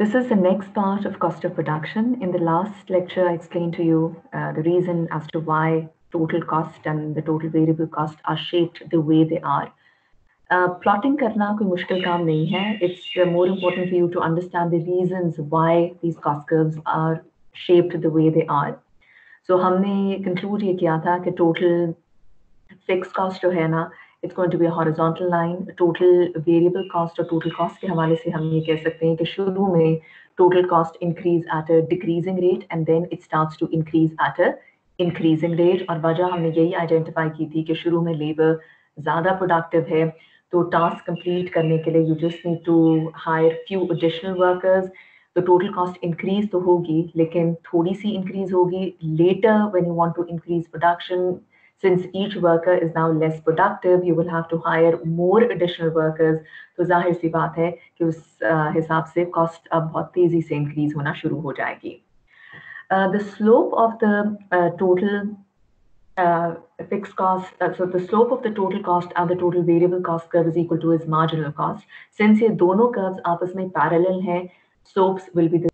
This is the next part of cost of production. In the last lecture, I explained to you the reason as to why total cost and the total variable cost are shaped the way they are. Plotting करना कोई मुश्किल काम नहीं है. It's more important for you to understand the reasons why these cost curves are shaped the way they are. So हमने conclude ये किया था कि total fixed cost जो है ना, it's going to be a horizontal line. Total variable cost और total cost के हवाले से हम ये कह सकते हैं कि शुरू में total cost increase at a decreasing rate and then it starts to increase at a increasing rate. और वजह हमने यही identify की थी कि शुरू में labor ज़्यादा productive है, तो task complete करने के लिए you just need to hire few additional workers. तो total cost increase तो होगी, लेकिन थोड़ी सी increase होगी. Later when you want to increase production, since each worker is now less productive, you will have to hire more additional workers. तो जाहिर सी बात है कि उस हिसाब से cost अब बहुत तेजी से increase होना शुरू हो जाएगी. The slope of the total fixed cost, so the slope of the total cost and the total variable cost curve is equal to its marginal cost. Since ये दोनों curves आपस में parallel हैं, slopes will be the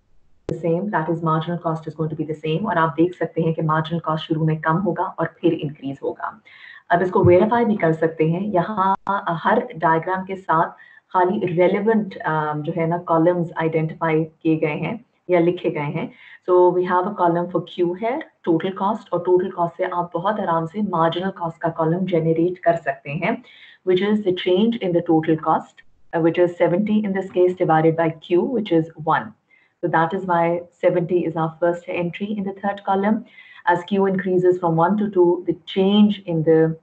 same, that is marginal cost is going to be the same. और आप देख सकते हैं कि marginal cost शुरू में कम होगा और फिर increase होगा. अब इसको verify भी कर सकते हैं. यहाँ हर diagram के साथ खाली relevant जो है ना columns identify किए गए हैं या लिखे गए हैं. So we have a column for Q here, total cost, और total cost से आप बहुत आराम से marginal cost का column generate कर सकते हैं, which is the change in the total cost, which is 70 in this case divided by Q, which is 1. So that is why 70 is our first entry in the third column. As Q increases from 1 to 2, the change in the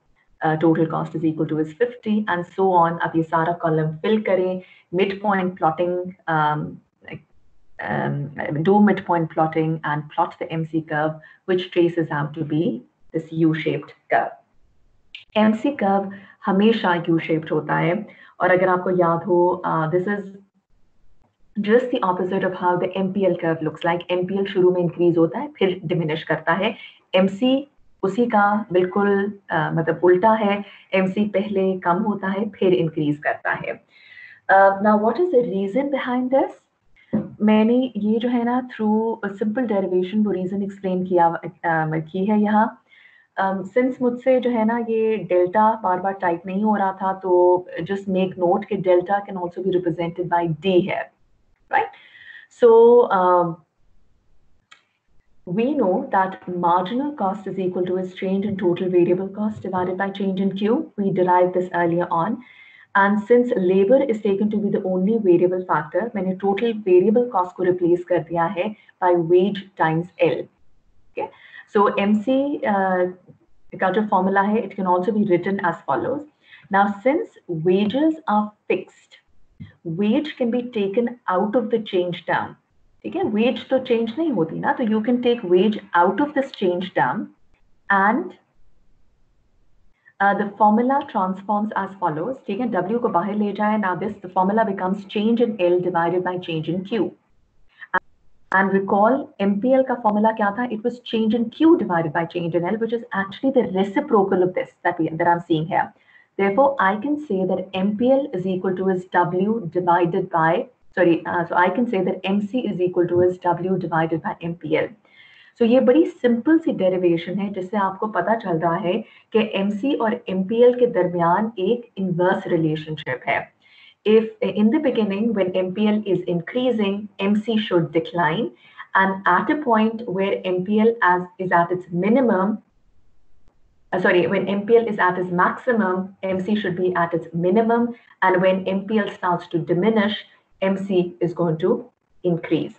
total cost is equal to is 50 and so on. अब ये सारा column fill करें, midpoint plotting, do midpoint plotting and plot the MC curve, which traces out to be this U-shaped curve. MC curve हमेशा U-shaped होता है, और अगर आपको याद हो, this is just the opposite of how the MPL curve looks like. MPL शुरू में increase होता है, फिर diminish करता है. MC उसी का बिल्कुल मतलब उल्टा है. MC पहले कम होता है, फिर increase करता है. Now what is the reason behind this? मैंने ये जो है ना through a simple derivation वो reason explain की है यहाँ. Since मुझसे जो है ना ये डेल्टा बार बार टाइप नहीं हो रहा था, तो just make note कि delta can also be represented by D here. Right? So we know that marginal cost is equal to its change in total variable cost divided by change in Q. We derived this earlier on. And since labor is taken to be the only variable factor, मैंने total variable cost को replace कर दिया है by wage times L. Okay? So MC का जो formula है, it can also be written as follows. Now, since wages are fixed, wage can be taken out of the change term. ठीक है, wage तो change नहीं होती ना, तो you can take wage out of this change term and the formula transforms as follows. ठीक है, W को बाहर ले जाए. Now the formula becomes change in L divided by change in Q. And recall MPL का formula क्या था? It was change in Q divided by change in L, which is actually the reciprocal of this that I'm seeing here. Therefore, I can say that MPL is equal to is W divided by, so I can say that MC is equal to is W divided by MPL. So ये बड़ी simple सी derivation है जिससे आपको पता चल रहा है कि MC और MPL के दरमियान एक इनवर्स रिलेशनशिप है. If in the beginning when MPL is increasing, MC should decline, and at a point where MPL is at its minimum, when MPL is at its maximum, MC should be at its minimum, and when MPL starts to diminish, MC is going to increase.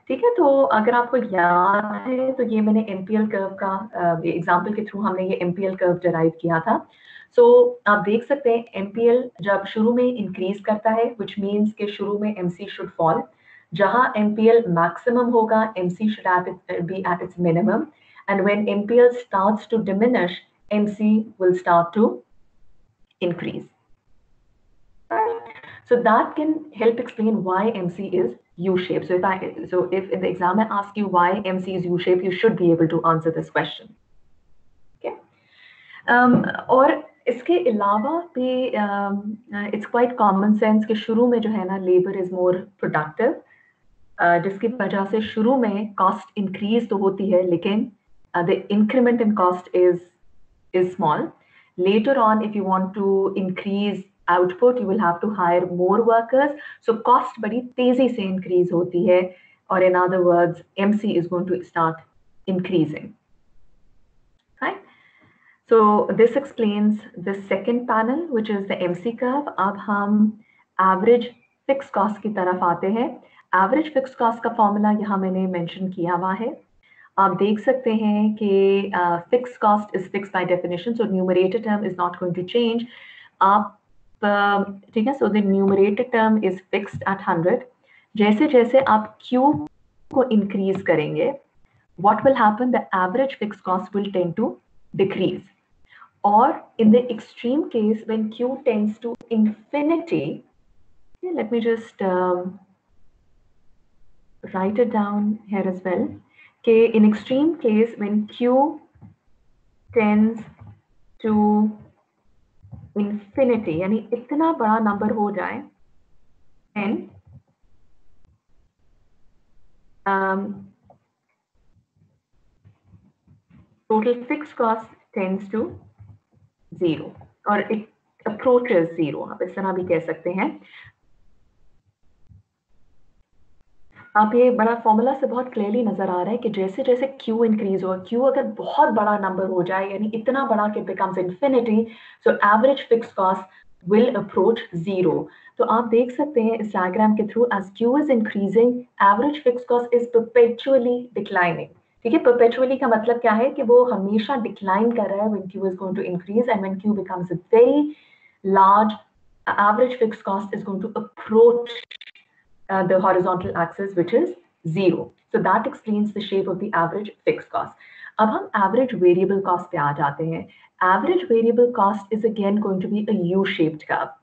ठीक है, तो अगर आपको याद है तो ये मैंने MPL कर्व का एग्जांपल के थ्रू हमने ये MPL कर्व डिराइव किया था. सो आप देख सकते हैं MPL जब शुरू में इंक्रीज करता है, which means कि शुरू में MC should fall. जहां MPL maximum होगा, MC should be at its minimum, and when MPL starts to diminish, MC will start to increase. So that can help explain why MC is U-shaped. So if in the exam I ask you why MC is U-shaped, you should be able to answer this question. Okay. और इसके अलावा भी it's quite common sense कि शुरू में जो है ना labor is more productive. जिसकी वजह से शुरू में कॉस्ट इंक्रीज तो होती है, लेकिन the increment in cost is small. Later on, if you want to increase output, you will have to hire more workers. So cost बड़ी तेजी से increase होती है, or in other words, MC is going to start increasing. Right? So this explains the second panel, which is the MC curve. अब हम average fixed cost की तरफ आते हैं. Average fixed cost का formula यहाँ मैंने mention किया हुआ है. आप देख सकते हैं कि fixed cost is fixed by definition, so numerator term is not going to change. आप ठीक है, so the numerator term is fixed at 100. जैसे जैसे आप Q को increase करेंगे, what will happen? The average fixed cost will tend to decrease. Or in the extreme case, when Q tends to infinity, okay, let me just write it down here as well. Okay, in extreme case, when Q tends to infinity, यानी इतना बड़ा number हो जाए, then total fixed cost tends to 0 or it approaches 0. आप इस तरह भी कह सकते हैं. आप ये बड़ा फॉर्मूला से बहुत क्लियरली नजर आ रहा है कि जैसे जैसे Q इंक्रीज हो, Q अगर बहुत बड़ा नंबर हो जाए, यानी इतना बड़ा कि becomes infinity, so average fixed cost will approach 0. तो आप देख सकते हैं इस डायग्राम के through, as Q is increasing, average fixed cost is perpetually declining. ठीक है, परपेचुअली का मतलब क्या है कि वो हमेशा डिक्लाइन कर रहा है when Q is going to increase, and when Q becomes a very large, average fixed cost is going to approach the horizontal axis, which is 0. So that explains the shape of the average fixed cost. अब हम average variable cost पे आ जाते हैं. Average variable cost is again going to be a U-shaped curve.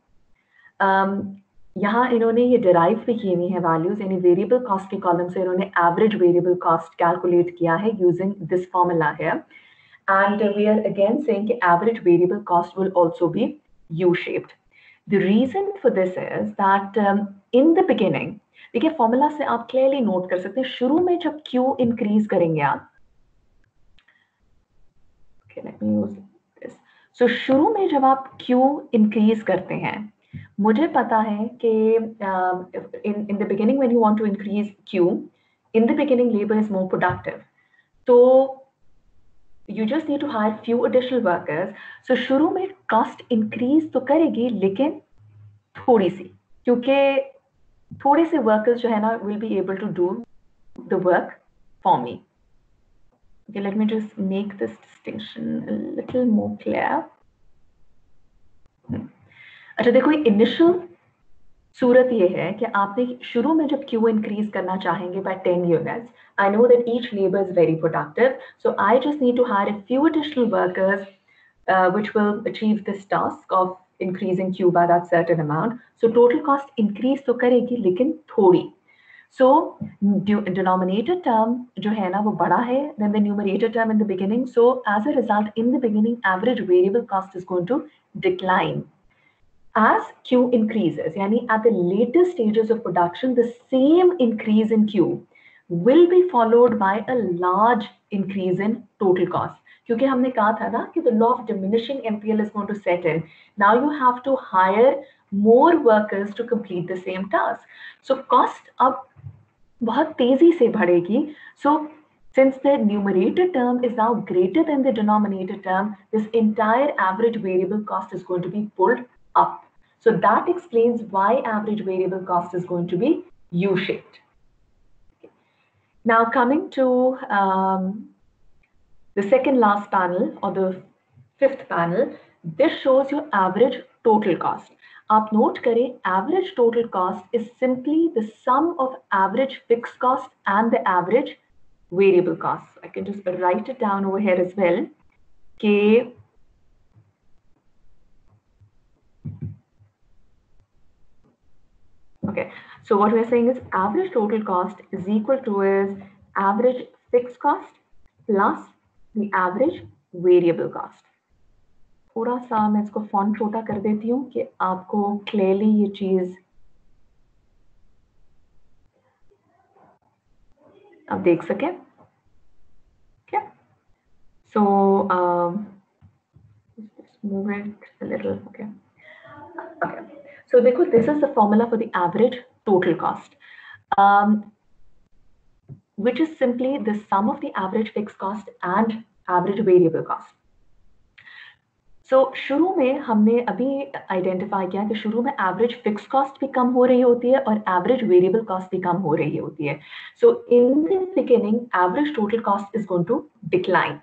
यहाँ इन्होंने ये derive भी की हुई है values, यानी variable cost के column से इन्होंने average variable cost calculate किया है using this formula here. And we are again saying कि average variable cost will also be U-shaped. The reason for this is that in the beginning, देखिए formula से आप clearly note कर सकते हैं, शुरू में जब Q इंक्रीज करेंगे आप, okay, let me use this. So शुरू में जब आप Q इंक्रीज करते हैं, मुझे पता है कि in the beginning when you want to increase Q, in the beginning labor is more productive. So you just need to hire few additional workers. So शुरू में cost increase तो करेगी, लेकिन थोड़ी सी, क्योंकि थोड़े से workers जो है ना will be able to do the work for me. Okay, let me just make this distinction a little more clear. अच्छा देखो, initial सूरत ये है कि आपने शुरू में जब Q increase करना चाहेंगे by 10 units, I know that each labor is very productive, so I just need to hire a few additional workers which will achieve this task of increasing Q by that certain amount. So total cost increase तो करेगी, लेकिन थोड़ी. So denominator term जो है ना वो बड़ा है than the numerator term in the beginning. So as a result, in the beginning, average variable cost is going to decline. As Q increases, yani at the later stages of production, the same increase in Q will be followed by a large increase in total cost. क्योंकि हमने कहा था ना कि the law of diminishing MPL is going to set in. Now you have to hire more workers to complete the same task. So cost अब बहुत तेजी से बढ़ेगी. So since the numerator term is now greater than the denominator term, this entire average variable cost is going to be pulled up. So that explains why average variable cost is going to be U-shaped. Now coming to the second last panel, or the fifth panel, this shows your average total cost. आप note करें, average total cost is simply the sum of average fixed cost and the average variable cost. I can just write it down over here as well. कि okay, so what we're saying is average total cost is equal to is average fixed cost plus the average variable cost. थोड़ा सा मैं इसको font छोटा कर देती हूँ कि आपको क्लियरली ये चीज आप देख सकें। Okay, so let's move it a little. Okay, okay. So देखो, this is the formula for the average total cost, um, which is simply the sum of the average fixed cost and average variable cost. सो शुरू में हमने अभी identify किया कि शुरू में average fixed cost भी कम हो रही होती है और एवरेज वेरिएबल कॉस्ट भी कम हो रही होती है। So in the beginning average total cost is going to decline.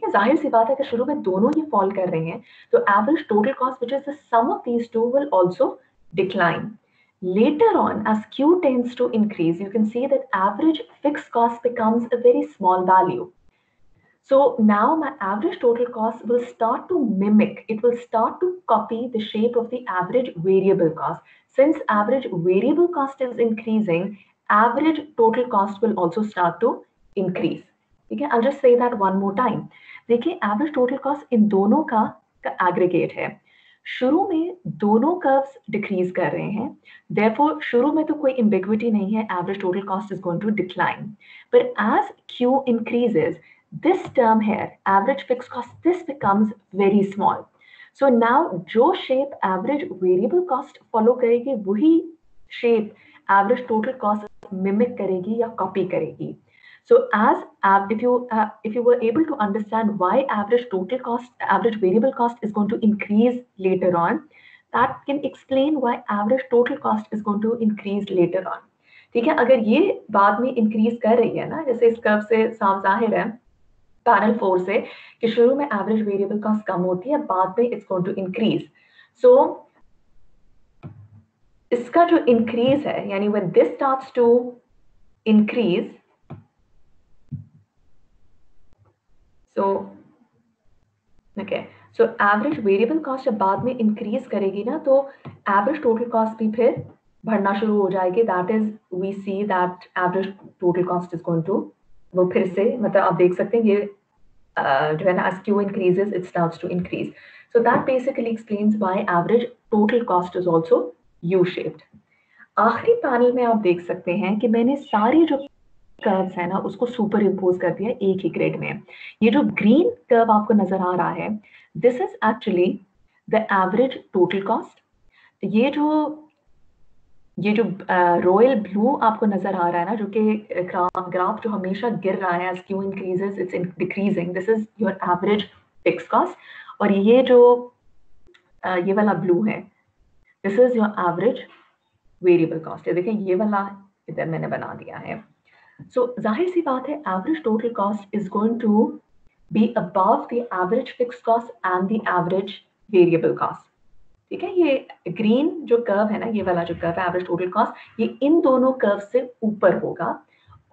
जाहिर सी बात है कि शुरू में दोनों ही फॉल कर रहे हैं, तो average total cost which is the sum of these two will also decline. Later on, as Q tends to increase, you can see that average fixed cost becomes a very small value. So now my average total cost will start to mimic, it will start to copy the shape of the average variable cost. Since average variable cost is increasing, average total cost will also start to increase. ठीक है, I'll just say that one more time. देखिए, average total cost इन दोनों का aggregate है। शुरू में दोनों curves decrease कर रहे हैं, therefore शुरू में तो कोई ambiguity नहीं है, average total cost is going to decline. But as Q increases, this term here, average fixed cost, this becomes very small. So now जो shape average variable cost follow करेगी, वही shape average total cost mimic करेगी या copy करेगी. So as if you were able to understand why average total cost, average variable cost is going to increase later on, that can explain why average total cost is going to increase later on. ठीक है, अगर ये बाद में increase कर रही है ना, जैसे इस कर्व से साफ जाहिर है पैनल 4 से कि शुरू में एवरेज वेरिएबल कॉस्ट कम होती है, बाद में it's going to increase. So इसका जो इंक्रीज है, यानी when this starts to increase, so okay, so average variable cost जब बाद में इंक्रीज करेगी ना, तो एवरेज टोटल कॉस्ट भी फिर बढ़ना शुरू हो जाएगी। That is we see that average total cost is going to, वो फिर से मतलब आप देख सकते हैं ये when as Q increases, it starts to increase. So that basically explains why average total cost is also U-shaped. आखिरी पैनल में आप देख सकते हैं कि मैंने सारी जो कर्व्स है ना उसको सुपर इम्पोज कर दिया एक ही ग्रिड में। ये जो ग्रीन कर्व आपको नजर आ रहा है, this is actually the average total cost. ये जो रॉयल ब्लू आपको नजर आ रहा है ना, जो कि ग्राफ जो हमेशा गिर रहा है, as Q increases it's decreasing, this is your average fixed cost। और ये जो ये वाला ब्लू है, this is your average variable cost। ये देखें, ये वाला इधर मैंने बना दिया है। so जाहिर सी बात है, average total cost is going to be above the average fixed cost and the average variable cost। ठीक है, ये ग्रीन जो कर्व है ना, ये वाला जो कर्व है एवरेज टोटल कॉस्ट, ये इन दोनों कर्व से ऊपर होगा।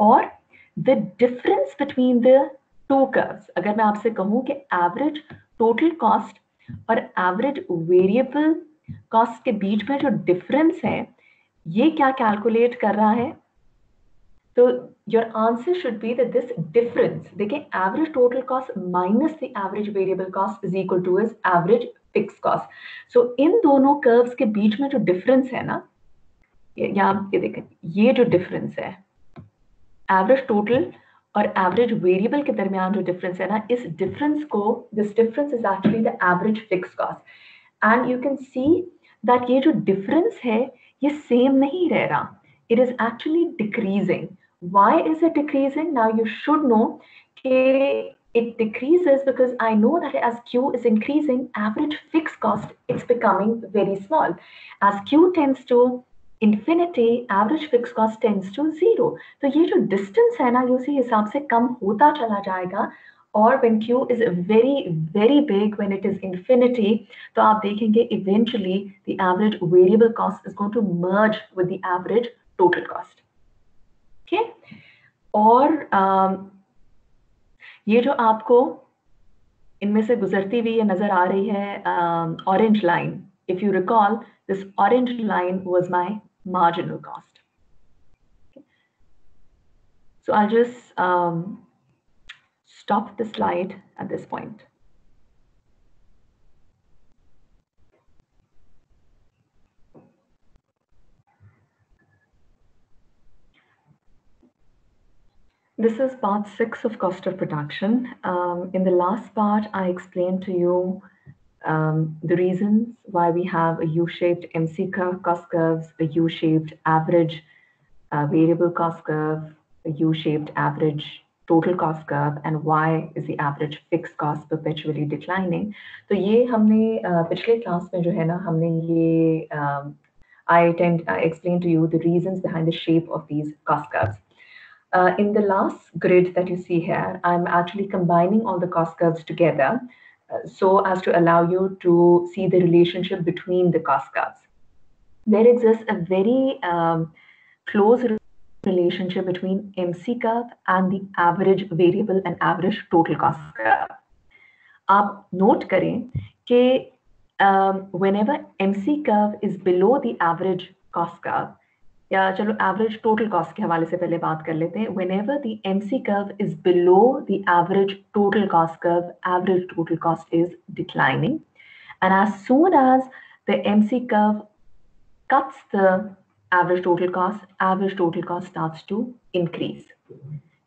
और the difference between the two curves, अगर मैं आपसे कहूं कि एवरेज टोटल कॉस्ट और एवरेज वेरिएबल कॉस्ट के बीच में जो डिफरेंस है, ये क्या कैलकुलेट कर रहा है, तो your answer should be that this difference, देखिए average total cost minus the average variable cost is equal to is average fixed cost। so इन दोनों कर्व्स के बीच में जो डिफरेंस है ना, यहाँ ये देखें, ये जो डिफरेंस है एवरेज टोटल और एवरेज वेरिएबल के दरमियान जो डिफरेंस है ना, इस डिफरेंस को, this difference is actually the average fixed cost. And you can see that ये जो डिफरेंस है ये सेम नहीं रह रहा, it is actually decreasing. Why is it decreasing? Now you should know it decreases because I know that as Q is increasing, average fixed cost it's becoming very small. As Q tends to infinity, average fixed cost tends to zero. तो ये जो distance है ना, ये उसी हिसाब से कम होता चला जाएगा। और when Q is very very big, when it is infinity, तो आप देखेंगे eventually the average variable cost is going to merge with the average total cost। okay? और ये जो आपको इनमें से गुजरती हुई ये नजर आ रही है orange line, if you recall this orange line was my marginal cost. So I just stop the slide at this point। This is part 6 of cost of production. In the last part, I explained to you the reasons why we have a U-shaped MC curve, cost curves, a U-shaped average variable cost curve, a U-shaped average total cost curve, and why is the average fixed cost perpetually declining. तो ये हमने पिछले class में जो है ना हमने ये I explained to you the reasons behind the shape of these cost curves. In the last grid that you see here, I'm actually combining all the cost curves together so as to allow you to see the relationship between the cost curves. There exists a very close relationship between MC curve and the average variable and average total cost curve. आप note करें कि whenever MC curve is below the average cost curve, या चलो average total cost के हवाले से पहले बात कर लेते हैं. Whenever the MC curve is below the average total cost curve, average total cost is declining, and as soon as the MC curve cuts the average total cost starts to increase.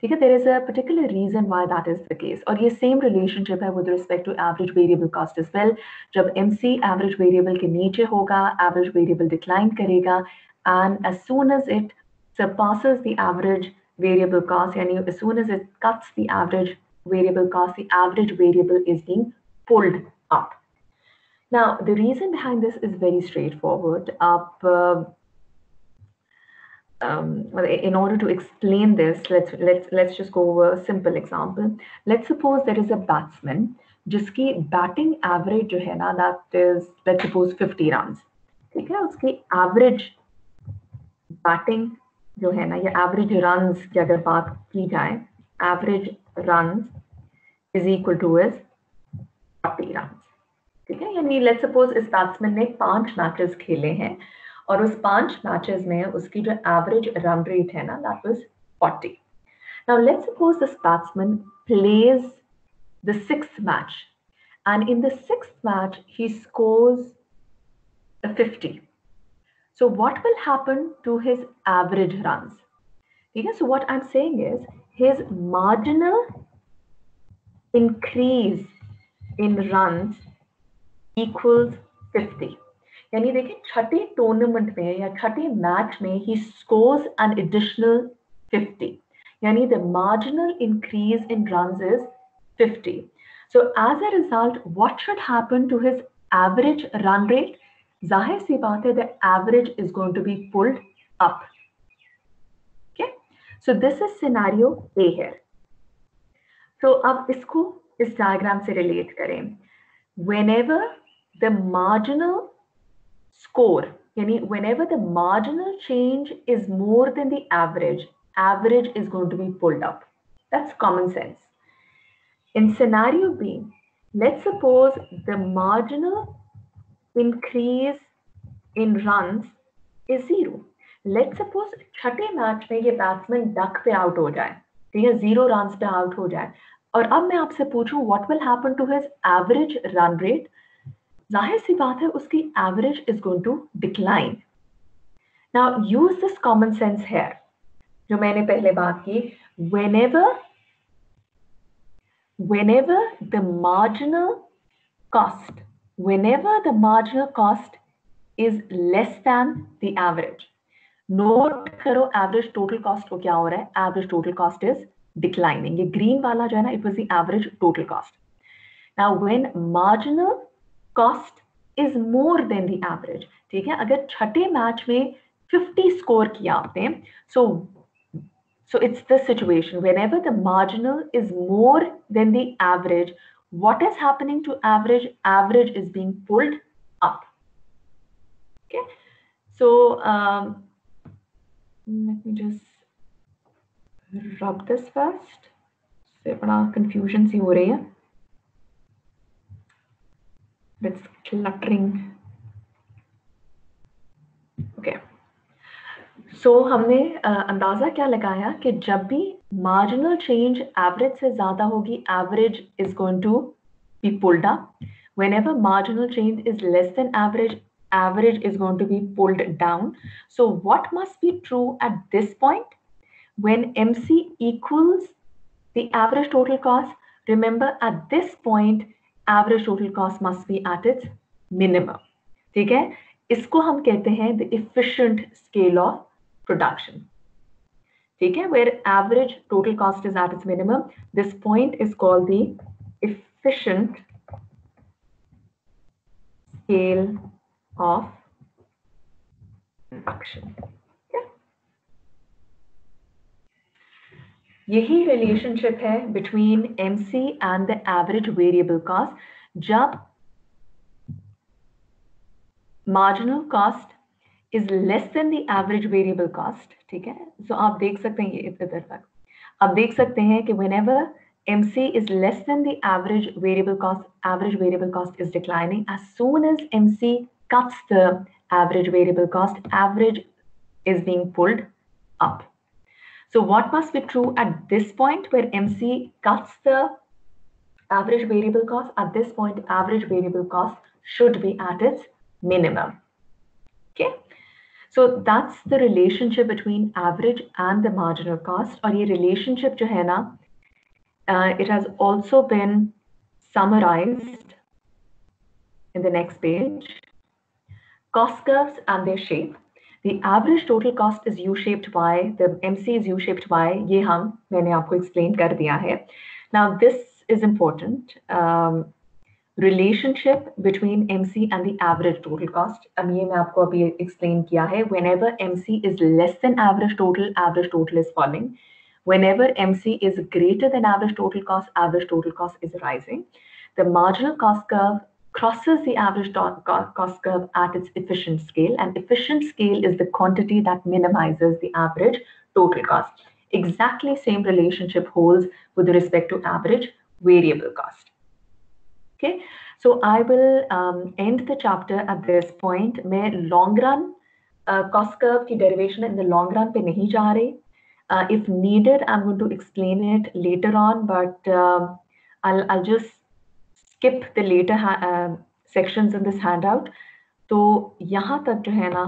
ठीक है, there is a particular reason why that is the case, और ये same relationship है with respect to average variable cost as well. जब MC average variable के नीचे होगा, average variable decline करेगा, and as soon as it surpasses the average variable cost, yani as soon as it cuts the average variable cost, the average variable is being pulled up. Now, the reason behind this is very straightforward. In order to explain this, let's just go over a simple example. Let's suppose there is a batsman जिसकी batting average जो है ना, that is, let's suppose 50 runs. ठीक है, उसकी average batting जो है ना, या एवरेज रन्स की अगर बात की जाए, average runs is equal two is 40 runs. ठीक है, यानी लेट्स सपोज इस बैट्समैन ने 5 मैचेस खेले हैं और उस 5 मैचेस में उसकी जो एवरेज रन रेट है ना, that was 40. Now let's suppose this batsman plays the 6th match, and in the 6th match he scores 50. So what will happen to his average runs? Okay, so what I'm saying is his marginal increase in runs equals 50. यानी देखिए, छठे tournament में या छठे match में he scores an additional 50. यानी the marginal increase in runs is 50. So as a result, what should happen to his average run rate? जाहिर सी बात है, the average is going to be pulled up. Okay, so this is scenario A here. So अब इसको इस diagram से relate करें. Whenever the marginal score, यानी whenever the marginal change is more than the average is going to be pulled up. That's common sense. In scenario B, let's suppose the marginal increase in runs is 0. Let's suppose छठे match में ये batsman duck पे out हो जाए, ठीक है, 0 runs पे out हो जाए, और अब मैं आपसे पूछूं what will happen to his average run rate. जाहिर सी बात है, उसकी average is going to decline. Now use this common sense here, जो मैंने पहले बात की. whenever the marginal cost is less than the average. Note करो, एवरेज टोटल कॉस्ट को क्या हो रहा है, average total cost is declining. ये ग्रीन वाला जो है ना, it was the average total cost. Now when marginal cost is more than the average, ठीक है, अगर छठे मैच में 50 स्कोर किया आपने, so it's the situation whenever the marginal is more than the average, what is happening to average is being pulled up. Okay, so let me just rub this first. से बड़ा confusion सी हो रही है. It's cluttering. Okay. So हमने अंदाजा क्या लगाया कि जब भी marginal change average से ज़्यादा होगी, average is going to be pulled up. Whenever marginal change is less than average is going to be pulled down. So what must be true at this point? When MC equals the average total cost, remember at this point, average total cost must be at its minimum. ठीक है, इसको हम कहते हैं the efficient scale of production. ठीक है, where average total cost is at its minimum, this point is called the efficient scale of production. यही relationship है between MC and the average variable cost जब marginal cost is less than the average variable cost. ठीक है, सो आप देख सकते हैं ये इधर तक आप देख सकते हैं कि whenever MC is less than the average variable cost is declining. As soon as MC cuts the average variable cost, average is being pulled up. So what must be true at this point where MC cuts the average variable cost? At this point, average variable cost should be at its minimum. Okay. So that's the relationship between average and the marginal cost. और ये relationship जो है ना, it has also been summarized in the next page. Cost curves and their shape. The average total cost is U-shaped Y. The MC is U-shaped Y. ये मैंने आपको explain कर दिया है. Now this is important. Relationship between MC and the average total cost. अब ये मैं आपको अभी explain किया है. Whenever MC is less than average total is falling. Whenever MC is greater than average total cost is rising. The marginal cost curve crosses the average cost curve at its efficient scale, and efficient scale is the quantity that minimizes the average total cost. Exactly same relationship holds with respect to average variable cost. Okay, so I will end the chapter at this point. मैं long run cost curve की derivation in the long run पे नहीं जा रही. If needed, I'm going to explain it later on, but I'll just skip the later sections in this handout. तो यहाँ तक जो है ना,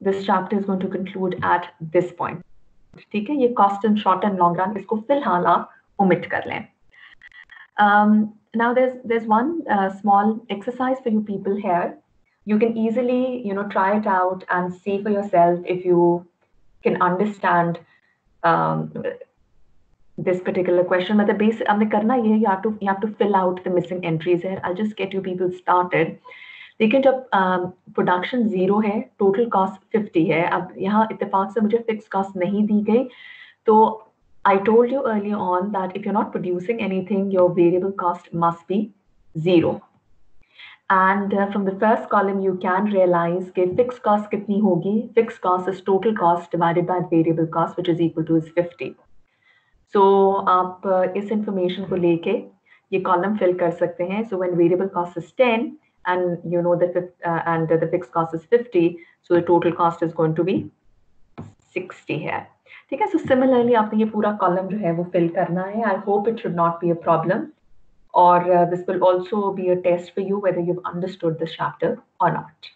this chapter is going to conclude at this point. ठीक है, ये cost and short and long run इसको फिलहाल आप omit कर लें. Now there's one small exercise for you people here. You can easily try it out and see for yourself if you can understand this particular question. But the basic हमने करना ये है, you have to fill out the missing entries here. I'll just get you people started. लेकिन जब production 0 है, total cost 50 है. अब यहाँ इत्तेफाक से मुझे फिक्स कॉस्ट नहीं दी गई, तो I told you earlier on that if you're not producing anything, your variable cost must be 0. And from the first column, you can realize कि fixed cost कितनी होगी. Fixed cost is total cost divided by variable cost, which is equal to 50. So आप इस information को लेके ये column fill कर सकते हैं. So when variable cost is 10 and the fixed cost is 50, so the total cost is going to be 60 है. ठीक है, so similarly आपने ये पूरा column जो है वो fill करना है. I hope it should not be a problem, or this will also be a test for you whether you've understood this chapter or not.